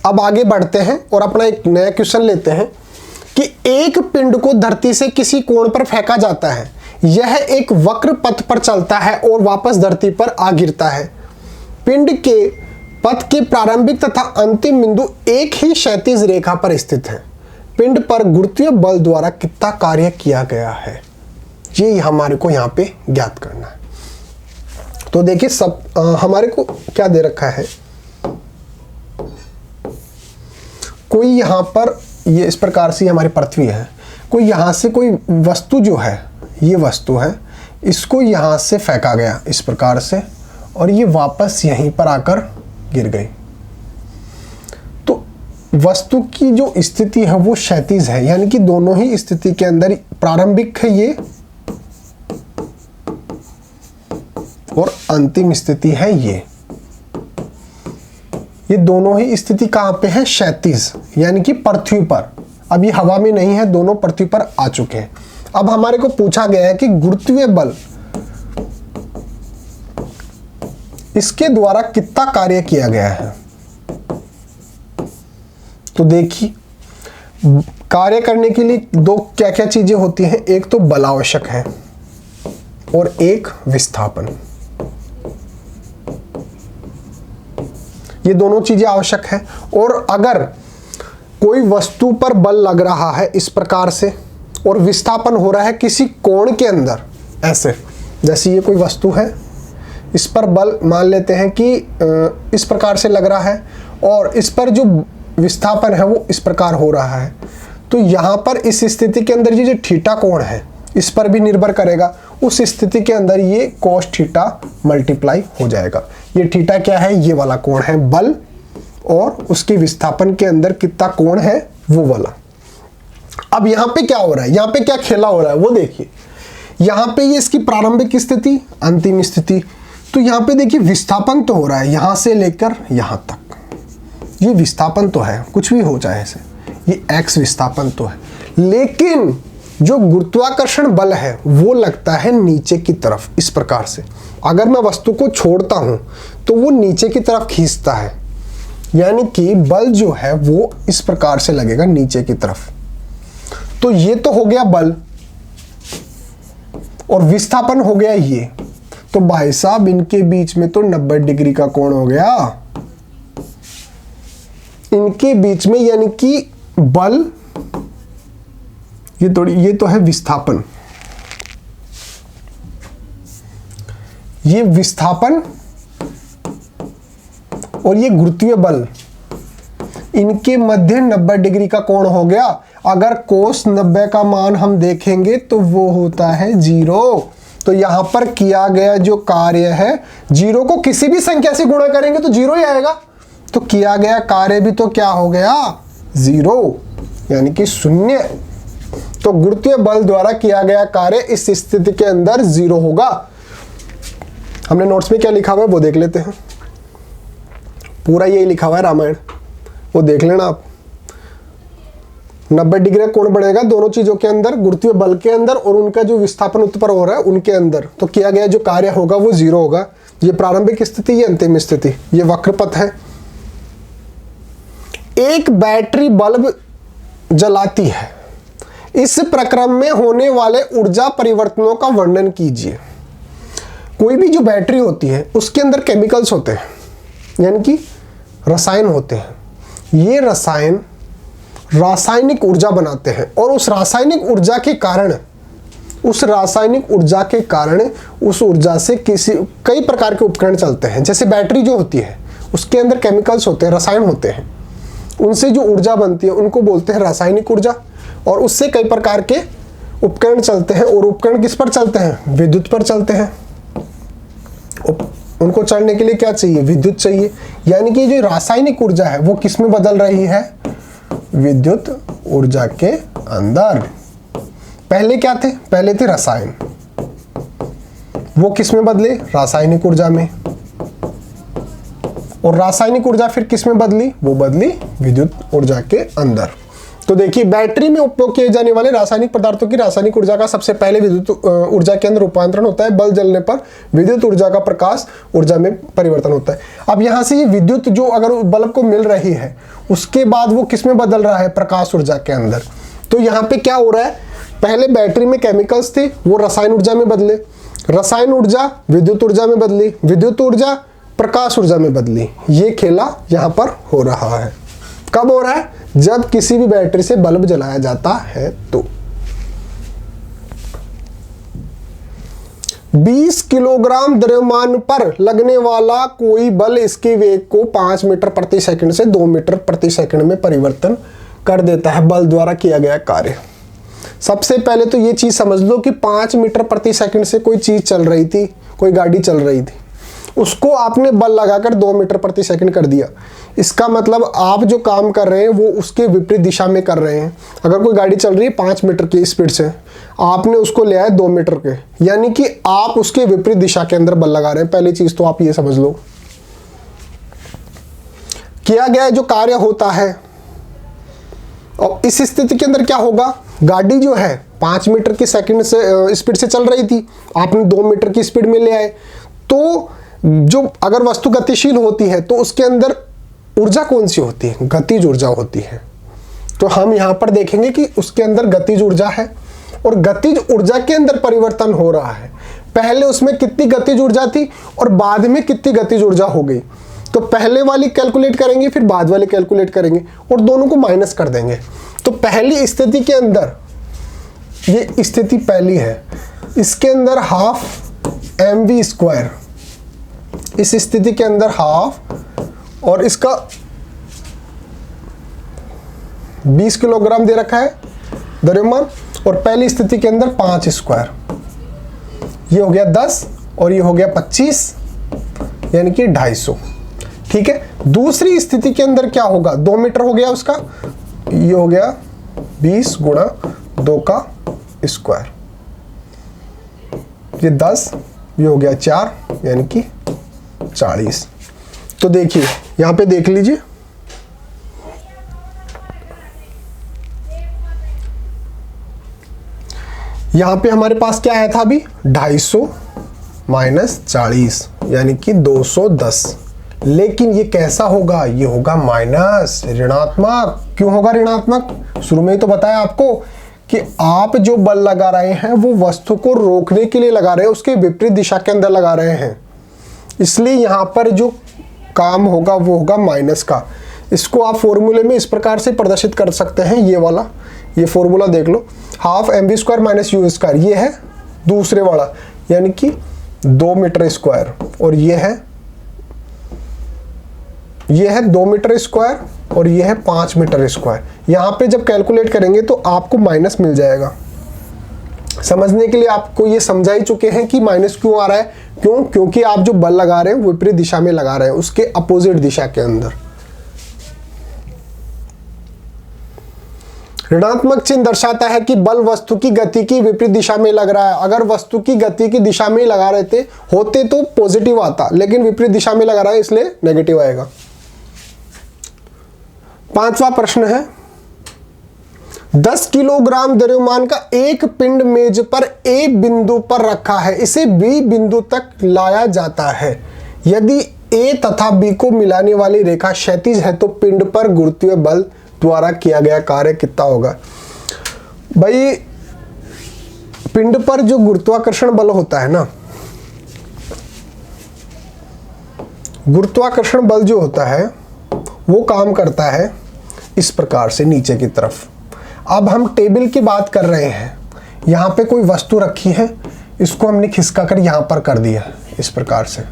अब आगे बढ़ते हैं और अपना एक नया क्वेश्चन लेते हैं कि एक पिंड को धरती से किसी कोण पर फेंका जाता है, यह एक वक्र पथ पर चलता है और वापस धरती पर आ गिरता है। पिंड के पथ के प्रारंभिक तथा अंतिम बिंदु एक ही क्षैतिज रेखा पर स्थित है। पिंड पर गुरुत्वीय बल द्वारा कितना कार्य किया गया है, ये हमारे को यहाँ पे ज्ञात करना है। तो देखिए सब हमारे को क्या दे रखा है, कोई यहाँ पर ये इस प्रकार से हमारी पृथ्वी है, कोई यहाँ से कोई वस्तु जो है, ये वस्तु है, इसको यहाँ से फेंका गया इस प्रकार से और ये वापस यहीं पर आकर गिर गई। तो वस्तु की जो स्थिति है वो क्षैतिज है, यानी कि दोनों ही स्थिति के अंदर प्रारंभिक है ये और अंतिम स्थिति है ये दोनों ही स्थिति कहाँ पे है, क्षैतिज, यानी कि पृथ्वी पर। अब ये हवा में नहीं है, दोनों पृथ्वी पर आ चुके हैं। अब हमारे को पूछा गया है कि गुरुत्वीय बल इसके द्वारा कितना कार्य किया गया है। तो देखिए कार्य करने के लिए दो क्या क्या चीजें होती हैं, एक तो बल आवश्यक है और एक विस्थापन। ये दोनों चीजें आवश्यक है। और अगर कोई वस्तु पर बल लग रहा है इस प्रकार से और विस्थापन हो रहा है किसी कोण के अंदर, ऐसे जैसे ये कोई वस्तु है, इस पर बल मान लेते हैं कि इस प्रकार से लग रहा है और इस पर जो विस्थापन है वो इस प्रकार हो रहा है, तो यहाँ पर इस स्थिति के अंदर ये जो थीटा कोण है इस पर भी निर्भर करेगा। उस स्थिति के अंदर ये cos थीटा मल्टीप्लाई हो जाएगा। ये थीटा क्या है, ये वाला कोण है बल, और उसके विस्थापन के अंदर कितना कोण है वो वाला। अब यहाँ पे क्या हो रहा है, यहाँ पे क्या खेला हो रहा है वो देखिए। यहाँ पे ये इसकी प्रारंभिक स्थिति, अंतिम स्थिति, तो यहाँ पे देखिए विस्थापन तो हो रहा है यहाँ से लेकर यहाँ तक, ये विस्थापन तो है, कुछ भी हो जाए ऐसे, ये x विस्थापन तो है। लेकिन जो गुरुत्वाकर्षण बल है वो लगता है नीचे की तरफ इस प्रकार से। अगर मैं वस्तु को छोड़ता हूं तो वो नीचे की तरफ खींचता है, यानी कि बल जो है वो इस प्रकार से लगेगा नीचे की तरफ। तो ये तो हो गया बल और विस्थापन हो गया ये। तो भाई साहब इनके बीच में तो 90 डिग्री का कोण हो गया इनके बीच में, यानी कि बल, ये तो है विस्थापन, ये विस्थापन और ये गुरुत्वीय बल, इनके मध्य 90 डिग्री का कोण हो गया। अगर कोस 90 का मान हम देखेंगे तो वो होता है 0। तो यहां पर किया गया जो कार्य है, 0 को किसी भी संख्या से गुणा करेंगे तो 0 ही आएगा। तो किया गया कार्य भी तो क्या हो गया, 0, यानी कि 0। तो गुरुत्वीय बल द्वारा किया गया कार्य इस स्थिति के अंदर 0 होगा। हमने नोट्स में क्या लिखा हुआ है वो देख लेते हैं। पूरा यही लिखा हुआ है रामायण, वो देख लेना आप। 90 डिग्री का कोण बढ़ेगा दोनों चीजों के अंदर, गुरुत्वीय बल के अंदर और उनका जो विस्थापन उत्पन्न हो रहा है उनके अंदर। तो किया गया जो कार्य होगा वो 0 होगा। ये प्रारंभिक स्थिति, ये अंतिम स्थिति, ये वक्रपथ है। एक बैटरी बल्ब जलाती है, इस प्रक्रम में होने वाले ऊर्जा परिवर्तनों का वर्णन कीजिए। कोई भी जो बैटरी होती है उसके अंदर केमिकल्स होते हैं, यानी कि रसायन होते हैं। ये रसायन रासायनिक ऊर्जा बनाते हैं और उस रासायनिक ऊर्जा के कारण उस ऊर्जा से कई प्रकार के उपकरण चलते हैं। जैसे बैटरी जो होती है उसके अंदर केमिकल्स होते हैं, रसायन होते हैं, उनसे जो ऊर्जा बनती है उनको बोलते हैं रासायनिक ऊर्जा। और उससे कई प्रकार के उपकरण चलते हैं, और उपकरण किस पर चलते हैं, विद्युत पर चलते हैं। उनको चलने के लिए क्या चाहिए, विद्युत चाहिए। यानी कि जो रासायनिक ऊर्जा है वो किस में बदल रही है, विद्युत ऊर्जा के अंदर। पहले क्या थे, पहले थे रसायन, वो किस में बदले, रासायनिक ऊर्जा में। और रासायनिक ऊर्जा फिर किस में बदली, वो बदली विद्युत ऊर्जा के अंदर। तो देखिए बैटरी में उपयोग किए जाने वाले रासायनिक पदार्थों की रासायनिक ऊर्जा का सबसे पहले विद्युत ऊर्जा के अंदर रूपांतरण होता है। बल्ब जलने पर विद्युत ऊर्जा का प्रकाश ऊर्जा में परिवर्तन होता है। अब यहाँ से ये विद्युत जो अगर बल्ब को मिल रही है उसके बाद वो किस में बदल रहा है, प्रकाश ऊर्जा के अंदर। तो यहाँ पे क्या हो रहा है, पहले बैटरी में केमिकल्स थे वो रसायन ऊर्जा में बदले, रसायन ऊर्जा विद्युत ऊर्जा में बदली, विद्युत ऊर्जा प्रकाश ऊर्जा में बदली। ये खेला यहाँ पर हो रहा है। कब हो रहा है, जब किसी भी बैटरी से बल्ब जलाया जाता है। तो 20 किलोग्राम द्रव्यमान पर लगने वाला कोई बल इसके वेग को 5 मीटर प्रति सेकंड से 2 मीटर प्रति सेकंड में परिवर्तन कर देता है, बल द्वारा किया गया कार्य। सबसे पहले तो ये चीज समझ लो कि 5 मीटर प्रति सेकंड से कोई चीज चल रही थी, कोई गाड़ी चल रही थी, उसको आपने बल लगाकर 2 मीटर प्रति सेकंड कर दिया। इसका मतलब आप जो काम कर रहे हैं वो उसके विपरीत दिशा में कर रहे हैं। अगर कोई गाड़ी चल रही है 5 मीटर की स्पीड से, आपने उसको ले आए 2 मीटर के, यानी कि आप उसके विपरीत दिशा के अंदर बल लगा रहे हैं। पहली चीज तो आप ये समझ लो, किया गया जो कार्य होता है। और इस स्थिति के अंदर क्या होगा, गाड़ी जो है 5 मीटर की सेकंड से स्पीड से चल रही थी, आपने 2 मीटर की स्पीड में ले आए। तो जो अगर वस्तु गतिशील होती है तो उसके अंदर ऊर्जा कौन सी होती है, गतिज ऊर्जा होती है। तो हम यहां पर देखेंगे कि उसके अंदर गतिज ऊर्जा है और गतिज ऊर्जा के अंदर परिवर्तन हो रहा है। पहले उसमें कितनी गतिज ऊर्जा थी और बाद में कितनी गतिज ऊर्जा हो गई। तो पहले वाली कैलकुलेट करेंगे, फिर बाद वाली कैलकुलेट करेंगे और दोनों को माइनस कर देंगे। तो पहली स्थिति के अंदर, ये स्थिति पहली है, इसके अंदर हाफ mv², इस स्थिति के अंदर हाफ, और इसका 20 किलोग्राम दे रखा है द्रव्यमान, और पहली स्थिति के अंदर 5², ये हो गया 10 और ये हो गया 25, यानी कि 250। ठीक है। दूसरी स्थिति के अंदर क्या होगा, 2 मीटर हो गया उसका, ये हो गया 20 गुणा 2 का स्क्वायर, ये 10, ये हो गया 4, यानी कि 40। तो देखिए यहां पे देख लीजिए, यहां पे हमारे पास क्या आया था अभी, 250 माइनस 40 यानी कि 210। लेकिन ये कैसा होगा, ये होगा माइनस, ऋणात्मक। क्यों होगा ऋणात्मक, शुरू में ही तो बताया आपको कि आप जो बल लगा रहे हैं वो वस्तु को रोकने के लिए लगा रहे हैं, उसके विपरीत दिशा के अंदर लगा रहे हैं, इसलिए यहां पर जो काम होगा वो होगा माइनस का। इसको आप फॉर्मूले में इस प्रकार से प्रदर्शित कर सकते हैं, ये वाला, ये फॉर्मूला देख लो, हाफ mv² माइनस u², ये है दूसरे वाला, यानी कि 2 मीटर स्क्वायर, और ये है 2 मीटर स्क्वायर और ये है 5 मीटर स्क्वायर। यहां पे जब कैलकुलेट करेंगे तो आपको माइनस मिल जाएगा। समझने के लिए आपको ये समझा ही चुके हैं कि माइनस क्यों आ रहा है, क्यों, क्योंकि आप जो बल लगा रहे हैं वो विपरीत दिशा में लगा रहे हैं, उसके अपोजिट दिशा के अंदर। ऋणात्मक चिन्ह दर्शाता है कि बल वस्तु की गति की विपरीत दिशा में लग रहा है। अगर वस्तु की गति की दिशा में लगा रहे होते तो पॉजिटिव आता, लेकिन विपरीत दिशा में लगा रहा है इसलिए नेगेटिव आएगा। 5वां प्रश्न है, 10 किलोग्राम द्रव्यमान का एक पिंड मेज पर ए बिंदु पर रखा है, इसे बी बिंदु तक लाया जाता है। यदि ए तथा बी को मिलाने वाली रेखा क्षैतिज है तो पिंड पर गुरुत्वीय बल द्वारा किया गया कार्य कितना होगा। भाई पिंड पर जो गुरुत्वाकर्षण बल होता है ना, गुरुत्वाकर्षण बल जो होता है वो काम करता है इस प्रकार से नीचे की तरफ। अब हम टेबल की बात कर रहे हैं, यहाँ पे कोई वस्तु रखी है, इसको हमने खिसका कर यहाँ पर कर दिया, इस प्रकार से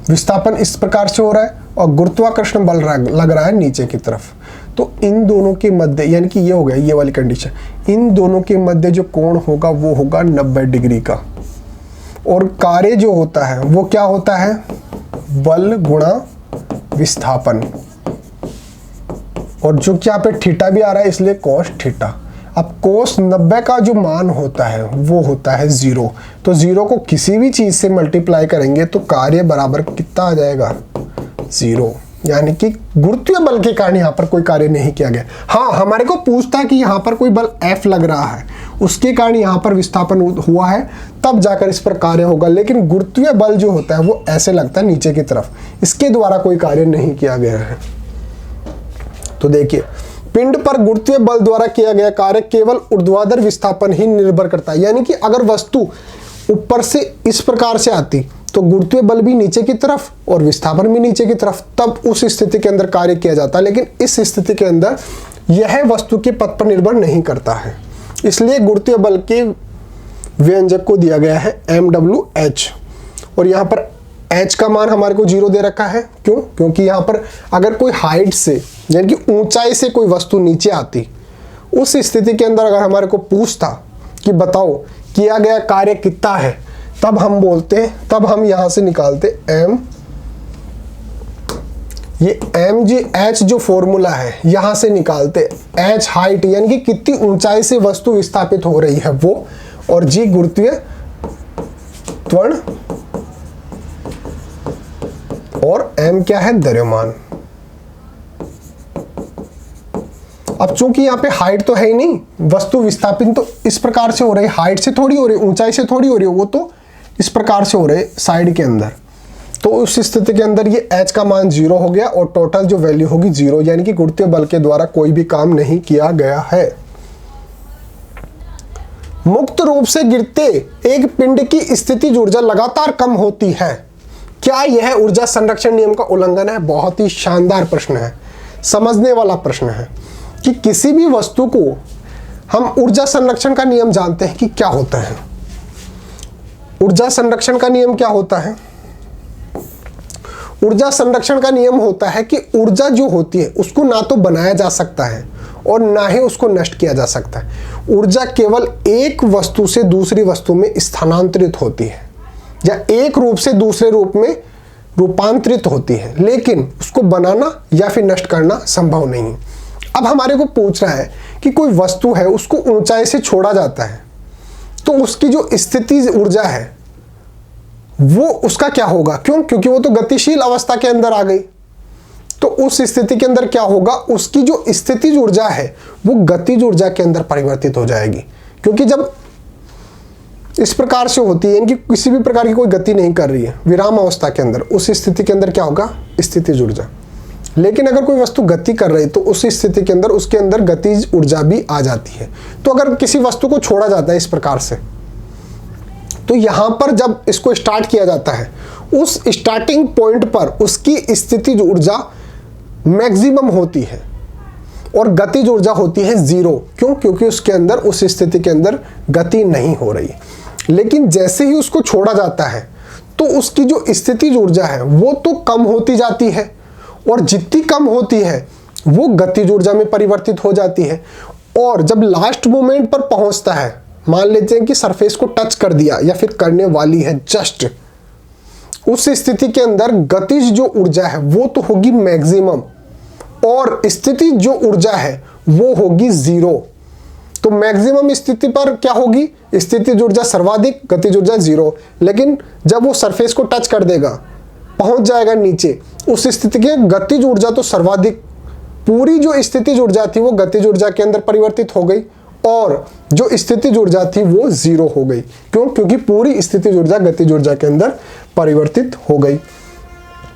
विस्थापन इस प्रकार से हो रहा है और गुरुत्वाकर्षण बल लग रहा है नीचे की तरफ। तो इन दोनों के मध्य, यानी कि ये हो गया ये वाली कंडीशन, इन दोनों के मध्य जो कोण होगा वो होगा 90 डिग्री का। और कार्य जो होता है वो क्या होता है, बल गुणा विस्थापन, और जो कि यहाँ पे थीटा भी आ रहा है इसलिए cos थीटा। अब cos 90 का जो मान होता है वो होता है 0, तो 0 को किसी भी चीज से मल्टीप्लाई करेंगे तो कार्य बराबर कितना आ जाएगा, 0। यानी कि गुरुत्वीय बल के कारण यहाँ पर कोई कार्य नहीं किया गया। हाँ, हमारे को पूछता है कि यहाँ पर कोई बल F लग रहा है, उसके कारण यहाँ पर विस्थापन हुआ है, तब जाकर इस पर कार्य होगा। लेकिन गुरुत्वीय बल जो होता है वो ऐसे लगता है नीचे की तरफ, इसके द्वारा कोई कार्य नहीं किया गया है। तो देखिए, पिंड पर गुरुत्वीय बल द्वारा किया गया कार्य केवल ऊर्ध्वाधर विस्थापन ही निर्भर करता है। यानी कि अगर वस्तु ऊपर से इस प्रकार से आती तो गुरुत्वीय बल भी नीचे की तरफ और विस्थापन भी नीचे की तरफ, तब उस स्थिति के अंदर कार्य किया जाता है। लेकिन इस स्थिति के अंदर यह वस्तु के पथ पर निर्भर नहीं करता है, इसलिए गुरुत्वीय बल के व्यंजक को दिया गया है MWH। और यहाँ पर h का मान हमारे को 0 दे रखा है। क्यों? क्योंकि यहाँ पर अगर कोई हाइट से यानी कि ऊंचाई से कोई वस्तु नीचे आती, उस स्थिति के अंदर अगर हमारे को पूछता कि बताओ किया गया कार्य कितना है, तब हम बोलते, तब हम यहां से निकालते m, ये MGH जो फॉर्मूला है यहां से निकालते h हाइट यानी कि कितनी ऊंचाई से वस्तु विस्थापित हो रही है वो, और G गुरुत्वीय त्वरण, और m क्या है? द्रव्यमान। अब चूंकि यहाँ पे हाइट तो है ही नहीं, वस्तु विस्थापित तो इस प्रकार से हो रही है, हाइट से थोड़ी हो रही है, ऊंचाई से थोड़ी हो रही है, वो तो इस प्रकार से हो रहे साइड के अंदर। तो उस स्थिति के अंदर ये h का मान 0 हो गया और टोटल जो वैल्यू होगी 0, यानी कि गुरुत्वीय बल के द्वारा कोई भी काम नहीं किया गया है। मुक्त रूप से गिरते एक पिंड की स्थितिज ऊर्जा लगातार कम होती है, क्या यह ऊर्जा संरक्षण नियम का उल्लंघन है? बहुत ही शानदार प्रश्न है, समझने वाला प्रश्न है कि किसी भी वस्तु को हम ऊर्जा संरक्षण का नियम जानते हैं कि क्या होता है। ऊर्जा संरक्षण का नियम क्या होता है? ऊर्जा संरक्षण का नियम होता है कि ऊर्जा जो होती है उसको ना तो बनाया जा सकता है और ना ही उसको नष्ट किया जा सकता है। ऊर्जा केवल एक वस्तु से दूसरी वस्तु में स्थानांतरित होती है या एक रूप से दूसरे रूप में रूपांतरित होती है, लेकिन उसको बनाना या फिर नष्ट करना संभव नहीं। अब हमारे को पूछ रहा है कि कोई वस्तु है, उसको ऊंचाई से छोड़ा जाता है, तो उसकी जो स्थितिज ऊर्जा है वो उसका क्या होगा? क्यों? क्योंकि वो तो गतिशील अवस्था के अंदर आ गई। तो उस स्थिति के अंदर क्या होगा? उसकी जो स्थितिज ऊर्जा है वो गतिज ऊर्जा के अंदर परिवर्तित हो जाएगी, क्योंकि जब इस प्रकार से होती है यानी कि किसी भी प्रकार की कोई गति नहीं कर रही है विराम अवस्था के अंदर, उस स्थिति के अंदर क्या होगा? स्थितिज ऊर्जा। लेकिन अगर कोई वस्तु गति कर रही तो उस स्थिति के अंदर उसके अंदर गतिज ऊर्जा भी आ जाती है। तो अगर किसी वस्तु को छोड़ा जाता है इस प्रकार से, तो यहां पर जब इसको स्टार्ट किया जाता है, उस स्टार्टिंग पॉइंट पर उसकी स्थितिज ऊर्जा मैक्सिमम होती है और गतिज ऊर्जा होती है 0। क्यों? क्योंकि उसके अंदर उस स्थिति के अंदर गति नहीं हो रही। लेकिन जैसे ही उसको छोड़ा जाता है तो उसकी जो स्थितिज ऊर्जा है वो तो कम होती जाती है, और जितनी कम होती है वो गतिज ऊर्जा में परिवर्तित हो जाती है। और जब लास्ट मोमेंट पर पहुंचता है, मान लेते हैं कि सरफेस को टच कर दिया या फिर करने वाली है जस्ट, उस स्थिति के अंदर गतिज जो ऊर्जा है वो तो होगी मैक्सिमम और स्थिति जो ऊर्जा है वो होगी 0। तो मैक्सिमम स्थिति पर क्या होगी? स्थितिज ऊर्जा सर्वाधिक, गतिज ऊर्जा 0। लेकिन जब वो सरफेस को टच कर देगा, पहुंच जाएगा नीचे, उस स्थिति की गतिज ऊर्जा तो सर्वाधिक, पूरी जो स्थितिज ऊर्जा थी वो गतिज ऊर्जा के अंदर परिवर्तित हो गई और जो स्थितिज ऊर्जा थी वो 0 हो गई। क्यों? क्योंकि पूरी स्थितिज ऊर्जा गतिज ऊर्जा के अंदर परिवर्तित हो गई।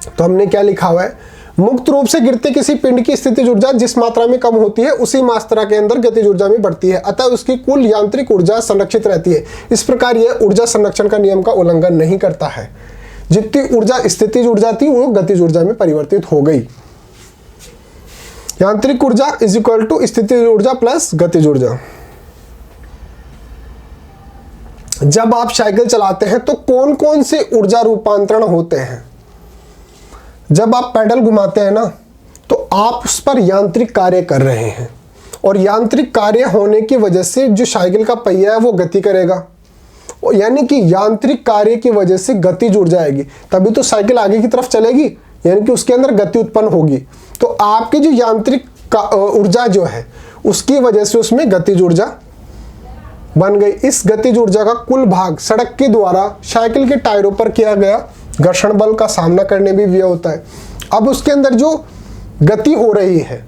तो हमने क्या लिखा हुआ है? मुक्त रूप से गिरते किसी पिंड की स्थितिज ऊर्जा जिस मात्रा में कम होती है उसी मात्रा के अंदर गतिज ऊर्जा में बढ़ती है, अतः उसकी कुल यांत्रिक ऊर्जा संरक्षित रहती है। इस प्रकार यह ऊर्जा संरक्षण का नियम का उल्लंघन नहीं करता है। जितनी ऊर्जा स्थितिज ऊर्जा थी वो गतिज ऊर्जा में परिवर्तित हो गई। यांत्रिक ऊर्जा इज इक्वल टू स्थितिज ऊर्जा प्लस गतिज ऊर्जा। जब आप साइकिल चलाते हैं तो कौन कौन से ऊर्जा रूपांतरण होते हैं? जब आप पैडल घुमाते हैं ना, तो आप उस पर यांत्रिक कार्य कर रहे हैं और यांत्रिक कार्य होने की वजह से जो साइकिल का पहिया है वो गति करेगा, यानी कि यांत्रिक कार्य की वजह से गतिज ऊर्जा आएगी, तभी तो साइकिल आगे की तरफ चलेगी, यानी कि उसके अंदर गति उत्पन्न होगी। तो आपकी जो यांत्रिक ऊर्जा जो है उसकी वजह से उसमें गतिज ऊर्जा बन गई। इस गतिज ऊर्जा का कुल भाग सड़क के द्वारा साइकिल के टायरों पर किया गया घर्षण बल का सामना करने भी व्यय होता है। अब उसके अंदर जो गति हो रही है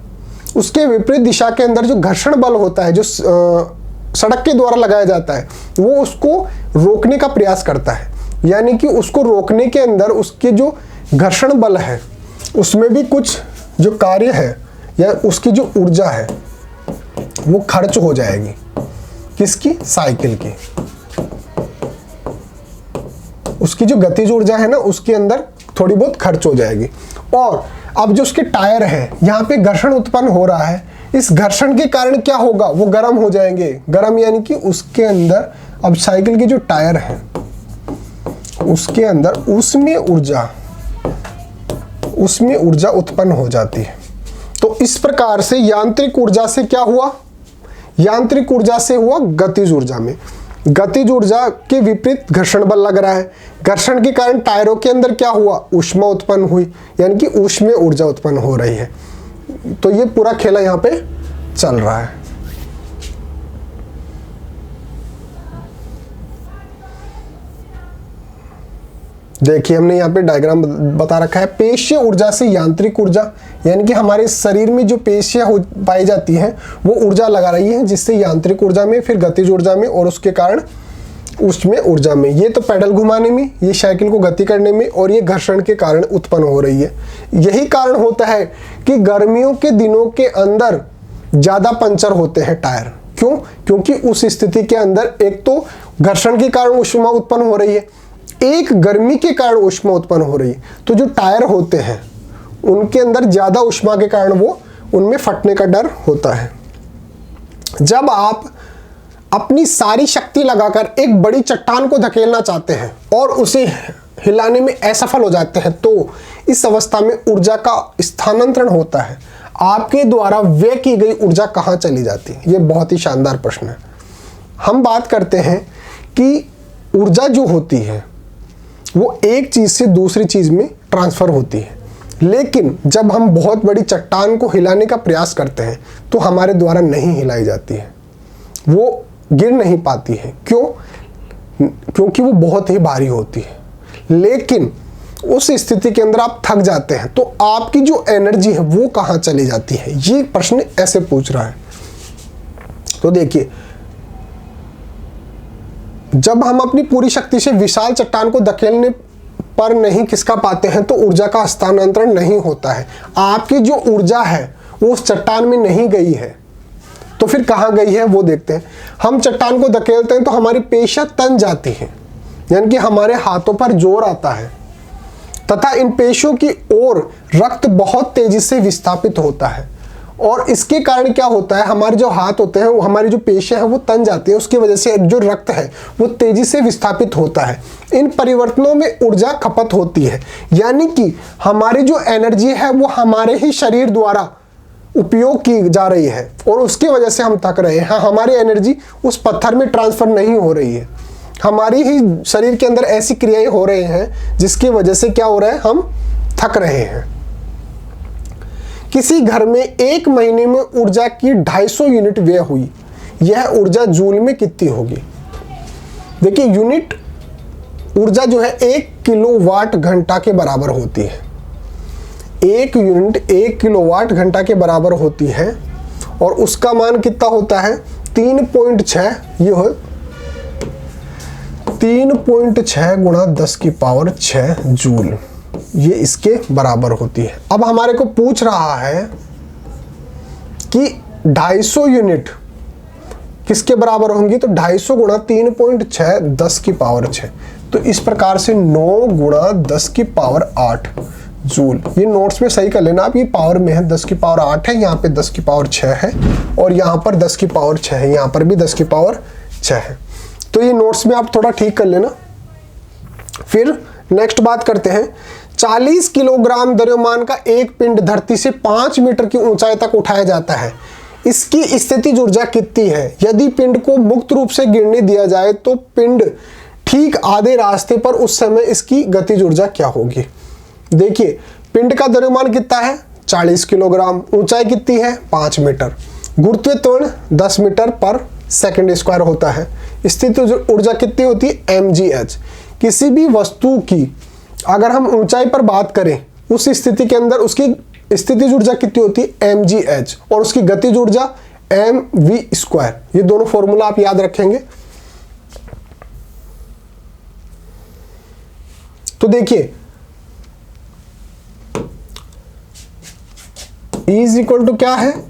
उसके विपरीत दिशा के अंदर जो घर्षण बल होता है, जो सड़क के द्वारा लगाया जाता है, वो उसको रोकने का प्रयास करता है। यानी कि उसको रोकने के अंदर उसके जो घर्षण बल है उसमें भी कुछ जो कार्य है या उसकी जो ऊर्जा है वो खर्च हो जाएगी। किसकी? साइकिल की। उसकी जो गतिज ऊर्जा है ना उसके अंदर थोड़ी बहुत खर्च हो जाएगी। और अब जो उसके टायर है यहाँ पे घर्षण उत्पन्न हो रहा है, इस घर्षण के कारण क्या होगा? वो गर्म हो जाएंगे। गर्म यानी कि उसके अंदर अब साइकिल के जो टायर है उसके अंदर उसमें ऊर्जा उत्पन्न हो जाती है। तो इस प्रकार से यांत्रिक ऊर्जा से क्या हुआ? यांत्रिक ऊर्जा से हुआ गतिज ऊर्जा में। गतिज ऊर्जा के विपरीत घर्षण बल लग रहा है। घर्षण के कारण टायरों के अंदर क्या हुआ? ऊष्मा उत्पन्न हुई, यानी कि ऊष्मीय ऊर्जा उत्पन्न हो रही है। तो ये पूरा खेला यहाँ पे चल रहा है। देखिए हमने यहाँ पे डायग्राम बता रखा है। पेशीय ऊर्जा से यांत्रिक ऊर्जा, यानी कि हमारे शरीर में जो पेशियां पाई जाती हैं वो ऊर्जा लगा रही है, जिससे यांत्रिक ऊर्जा में, फिर गतिज ऊर्जा में और उसके कारण ऊष्मीय ऊर्जा में। ये तो पैडल घुमाने में, ये साइकिल को गति करने में, और ये घर्षण के कारण उत्पन्न हो रही है। यही कारण होता है कि गर्मियों के दिनों के अंदर ज़्यादा पंचर होते हैं टायर। क्यों? क्योंकि उस स्थिति के अंदर एक तो घर्षण के कारण ऊष्मा उत्पन्न हो रही है, एक गर्मी के कारण ऊष्मा उत्पन्न हो रही है। तो जो टायर होते हैं उनके अंदर ज़्यादा ऊष्मा के कारण वो उनमें फटने का डर होता है। जब आप अपनी सारी शक्ति लगाकर एक बड़ी चट्टान को धकेलना चाहते हैं और उसे हिलाने में असफल हो जाते हैं तो इस अवस्था में ऊर्जा का स्थानांतरण होता है। आपके द्वारा व्यय की गई ऊर्जा कहाँ चली जाती है? ये बहुत ही शानदार प्रश्न है। हम बात करते हैं कि ऊर्जा जो होती है वो एक चीज़ से दूसरी चीज़ में ट्रांसफ़र होती है, लेकिन जब हम बहुत बड़ी चट्टान को हिलाने का प्रयास करते हैं तो हमारे द्वारा नहीं हिलाई जाती है, वो गिर नहीं पाती है। क्यों? क्योंकि वो बहुत ही भारी होती है। लेकिन उस स्थिति के अंदर आप थक जाते हैं तो आपकी जो एनर्जी है वो कहाँ चली जाती है? ये प्रश्न ऐसे पूछ रहा है। तो देखिए, जब हम अपनी पूरी शक्ति से विशाल चट्टान को धकेलने पर नहीं खिसका पाते हैं तो ऊर्जा का हस्तांतरण नहीं होता है। आपकी जो ऊर्जा है वो उस चट्टान में नहीं गई है, तो फिर कहाँ गई है वो देखते हैं। हम चट्टान को धकेलते हैं तो हमारी पेशियां तन जाती हैं, यानी कि हमारे हाथों पर जोर आता है तथा इन पेशियों की ओर रक्त बहुत तेजी से विस्थापित होता है। और इसके कारण क्या होता है? हमारे जो हाथ होते हैं, हमारी जो पेशियां हैं वो तन जाती है, उसकी वजह से जो रक्त है वो तेजी से विस्थापित होता है। इन परिवर्तनों में ऊर्जा खपत होती है, यानी कि हमारी जो एनर्जी है वो हमारे ही शरीर द्वारा उपयोग की जा रही है और उसकी वजह से हम थक रहे हैं। हाँ, हमारी एनर्जी उस पत्थर में ट्रांसफर नहीं हो रही है, हमारी ही शरीर के अंदर ऐसी क्रियाएं हो रहे हैं जिसकी वजह से क्या हो रहा है? हम थक रहे हैं। किसी घर में एक महीने में ऊर्जा की 250 यूनिट व्यय हुई, यह ऊर्जा जूल में कितनी होगी? देखिए, यूनिट ऊर्जा जो है 1 किलोवाट घंटा के बराबर होती है। 1 यूनिट 1 किलोवाट घंटा के बराबर होती है और उसका मान कितना होता है? 3.6। ये हो 3.6 गुणा 10 की पावर 6 जूल, ये इसके बराबर होती है। अब हमारे को पूछ रहा है कि 250 यूनिट किसके बराबर होंगी? तो 250 गुणा 3.6 10 की पावर 6, तो इस प्रकार से 9 गुणा 10 की पावर 8 जूल। ये नोट्स में सही कर लेना आप, ये पावर में है, 10 की पावर 8 है, यहाँ पे 10 की पावर 6 है और यहाँ पर 10 की पावर 6 है, यहाँ पर भी 10 की पावर 6 है। तो ये नोट्स में आप थोड़ा ठीक कर लेना। फिर नेक्स्ट बात करते हैं। 40 किलोग्राम द्रव्यमान का एक पिंड धरती से 5 मीटर की ऊंचाई तक उठाया जाता है, इसकी स्थितिज ऊर्जा कितनी है? यदि पिंड को मुक्त रूप से गिरने दिया जाए तो पिंड ठीक आधे रास्ते पर, उस समय इसकी गतिज ऊर्जा क्या होगी? देखिए, पिंड का द्रव्यमान कितना है? 40 किलोग्राम, ऊंचाई कितनी है? 5 मीटर, गुरुत्वीय त्वरण 10 मीटर पर सेकंड स्क्वायर होता है। स्थितिज ऊर्जा कितनी होती है? mgh। किसी भी वस्तु की अगर हम ऊंचाई पर बात करें उस स्थिति के अंदर उसकी स्थितिज ऊर्जा कितनी होती है mgh, और उसकी गतिज ऊर्जा mv²। ये दोनों फॉर्मूला आप याद रखेंगे। तो देखिए E = क्या है,